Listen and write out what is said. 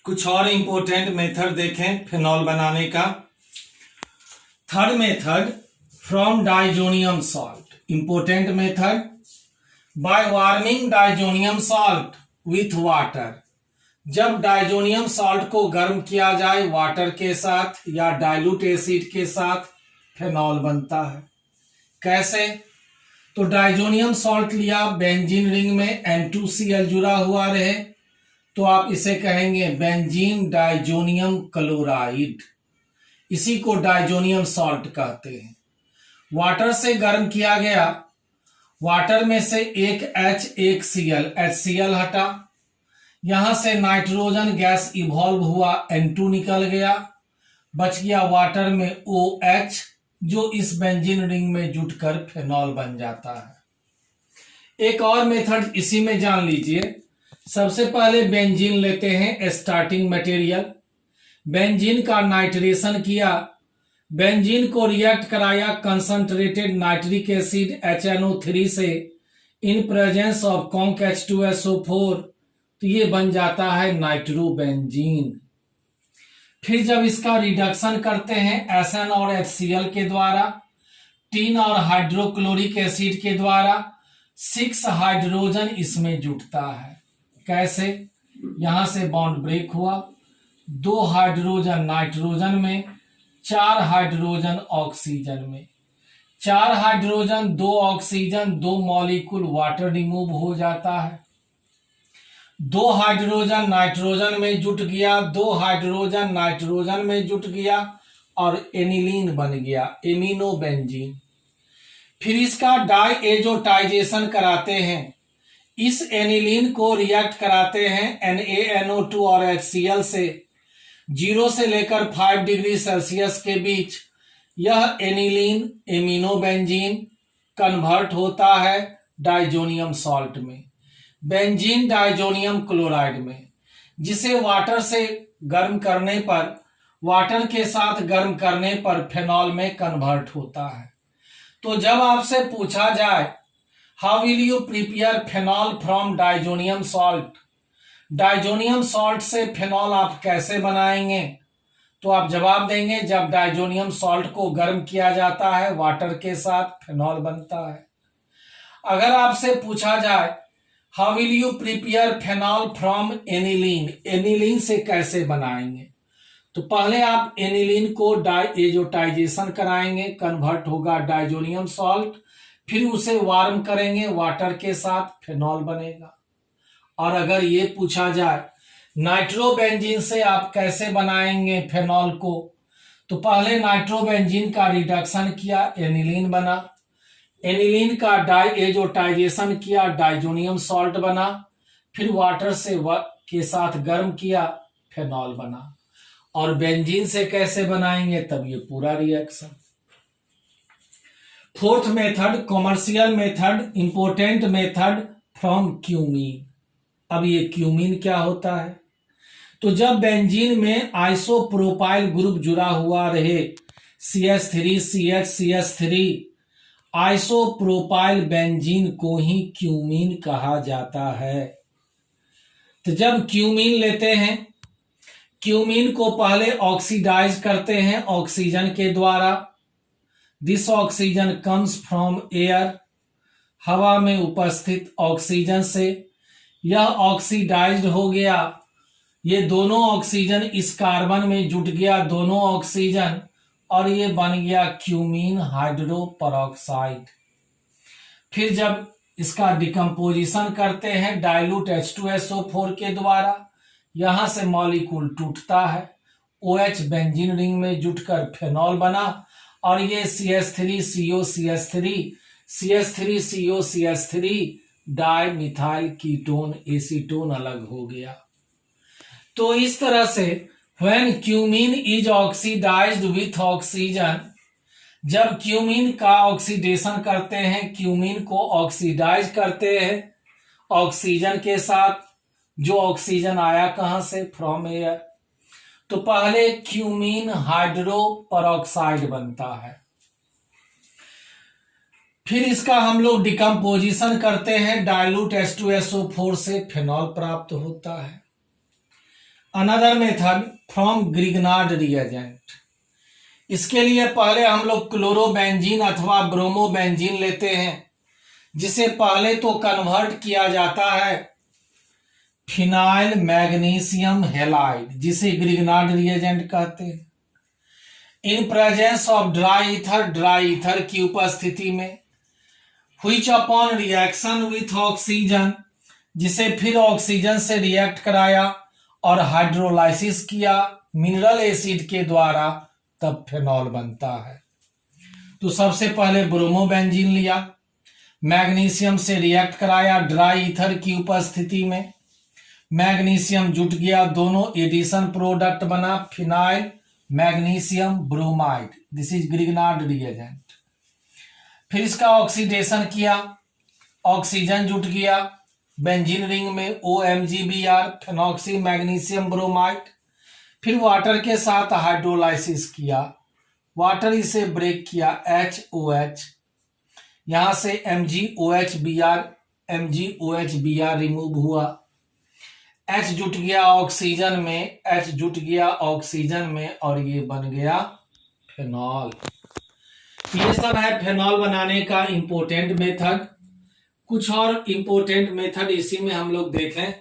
कुछ और important method देखें फिनॉल बनाने का। Third method from diazonium salt. Important method, by warming diazonium salt with water. जब डाइजोनियम सॉल्ट को गर्म किया जाए वाटर के साथ या डाइल्यूट एसिड के साथ फिनॉल बनता है। कैसे? तो डाइजोनियम सॉल्ट लिया, बेंजीन रिंग में N2Cl जुड़ा हुआ रहे तो आप इसे कहेंगे बेंजीन डाइजोनियम क्लोराइड। इसी को डाइजोनियम सॉल्ट कहते हैं। वाटर से गर्म किया गया, वाटर में से एक H एक Cl, HCl हटा, यहां से नाइट्रोजन गैस इवॉल्व हुआ, N2 निकल गया, बच गया वाटर में OH जो इस बेंजीन रिंग में जुटकर फिनॉल बन जाता है। एक और मेथड इसी में जान लीजिए। सबसे पहले बेंजीन लेते हैं स्टार्टिंग मटेरियल, बेंजीन का नाइट्रेशन किया, बेंजीन को रिएक्ट कराया कंसंट्रेटेड नाइट्रिक एसिड HNO3 से in presence of conc H2SO4, तो ये बन जाता है नाइट्रोबेंजीन। फिर जब इसका रिडक्शन करते हैं SN और HCl के द्वारा, टीन और हाइड्रोक्लोरिक एसिड के द्वारा, 6 हाइड्रोजन इसमें जुटता है। कैसे? यहां से बॉन्ड ब्रेक हुआ, 2 हाइड्रोजन नाइट्रोजन में, 4 हाइड्रोजन ऑक्सीजन में, 4 hydrogen 2 oxygen 2 molecule water remove हो जाता है, 2 हाइड्रोजन नाइट्रोजन में जुट गया, 2 हाइड्रोजन नाइट्रोजन में जुट गया और एनिलीन बन गया, एमिनोबेंजीन। फिर इसका डाइएजोटाइजेशन कराते हैं, इस एनिलीन को रिएक्ट कराते हैं NaNO2 और HCl से, 0 से लेकर 5 डिग्री सेल्सियस के बीच यह एनिलीन एमिनोबेंजीन कन्वर्ट होता है डाइजोनियम सॉल्ट में, बेंजीन डाइजोनियम क्लोराइड में, जिसे वाटर से गर्म करने पर, वाटर के साथ गर्म करने पर फिनॉल में कन्वर्ट होता है। तो जब आपसे पूछा जाए how will you prepare phenol from diazonium salt, diazonium salt से फिनॉल आप कैसे बनाएंगे, तो आप जवाब देंगे जब डाइजोनियम सॉल्ट को गर्म किया जाता है वाटर के साथ फिनॉल बनता है। अगर आपसे पूछा जाए how will you prepare phenol from aniline, aniline से कैसे बनाएंगे, तो पहले आप एनिलीन को डाइएजोटाइजेशन कराएंगे, कन्वर्ट होगा डाइजोनियम सॉल्ट, फिर उसे वार्म करेंगे वाटर के साथ फिनॉल बनेगा। और अगर ये पूछा जाए नाइट्रोबेंजीन से आप कैसे बनाएंगे फिनॉल को, तो पहले नाइट्रोबेंजीन का रिडक्शन किया, एनिलीन बना, एनिलीन का डाइएजोटाइजेशन किया, डाइजोनियम सॉल्ट बना, फिर वाटर से के साथ गर्म किया, फिनॉल बना। और बेंजीन से कैसे बनाएंगे, तब ये पूरा reaction. Fourth method commercial method, important method from cumene. अब ये क्यूमीन क्या होता है, तो जब बेंजीन में आइसोप्रोपाइल ग्रुप जुड़ा हुआ रहे, CH3CH3, आइसोप्रोपाइल बेंजीन को ही क्यूमीन कहा जाता है। तो जब क्यूमीन लेते हैं, क्यूमीन को पहले ऑक्सीडाइज करते हैं ऑक्सीजन के द्वारा, this oxygen comes from air, हवा में उपस्थित ऑक्सीजन से यह ऑक्सीडाइज्ड हो गया, ये दोनों ऑक्सीजन इस कार्बन में जुट गया, दोनों ऑक्सीजन, और ये बन गया क्यूमीन हाइड्रोपरऑक्साइड। फिर जब इसका डिकम्पोजिशन करते हैं डाइल्यूट H2SO4 के द्वारा, यहां से मॉलिक्यूल टूटता है, OH बेंजीन रिंग में जुटकर फिनॉल बना, और ये CH3COCH3 di methyl ketone acetone अलग हो गया। तो इस तरह से when cumene is oxidised with oxygen, जब क्यूमीन का ऑक्सीडेशन करते हैं, क्यूमीन को ऑक्सीडाइज करते हैं ऑक्सीजन के साथ, जो ऑक्सीजन आया कहां से, फ्रॉम एयर, तो पहले क्यूमीन हाइड्रोपरऑक्साइड बनता है, फिर इसका हम लोग डिकम्पोजिशन करते हैं डाइल्यूट H2SO4 से फिनॉल प्राप्त होता है। Another method from Grignard reagent. इसके लिए पहले हम लोग क्लोरोबेंजीन अथवा ब्रोमोबेंजीन लेते हैं, जिसे पहले तो कन्वर्ट किया जाता है फिनाइल मैग्नीशियम हैलाइड, जिसे ग्रिग्नार्ड रिएजेंट कहते हैं। In presence of dry ether की उपस्थिति में, which upon reaction with oxygen, जिसे फिर ऑक्सीजन से रिएक्ट कराया और हाइड्रोलाइसिस किया मिनरल एसिड के द्वारा, तब फेनॉल बनता है। तो सबसे पहले ब्रोमोबेंजीन लिया, मैग्नीशियम से रिएक्ट कराया ड्राई ईथर की उपस्थिति में, मैग्नीशियम जुट गया, दोनों एडिशन प्रोडक्ट बना phenyl magnesium bromide, this is Grignard reagent. फिर इसका ऑक्सीडेशन किया, ऑक्सीजन जुट गया बेंजीन रिंग में OMgBr फेनॉक्सी मैग्नीशियम ब्रोमाइड। फिर वाटर के साथ हाइड्रोलाइसिस किया, वाटर इसे ब्रेक किया HOH, यहां से MgOHBr रिमूव हुआ, H जुट गया ऑक्सीजन में, और ये बन गया फेनॉल। ये सब है फेनॉल बनाने का इंपॉर्टेंट मेथड। कुछ और इंपॉर्टेंट मेथड इसी में हम लोग देखें।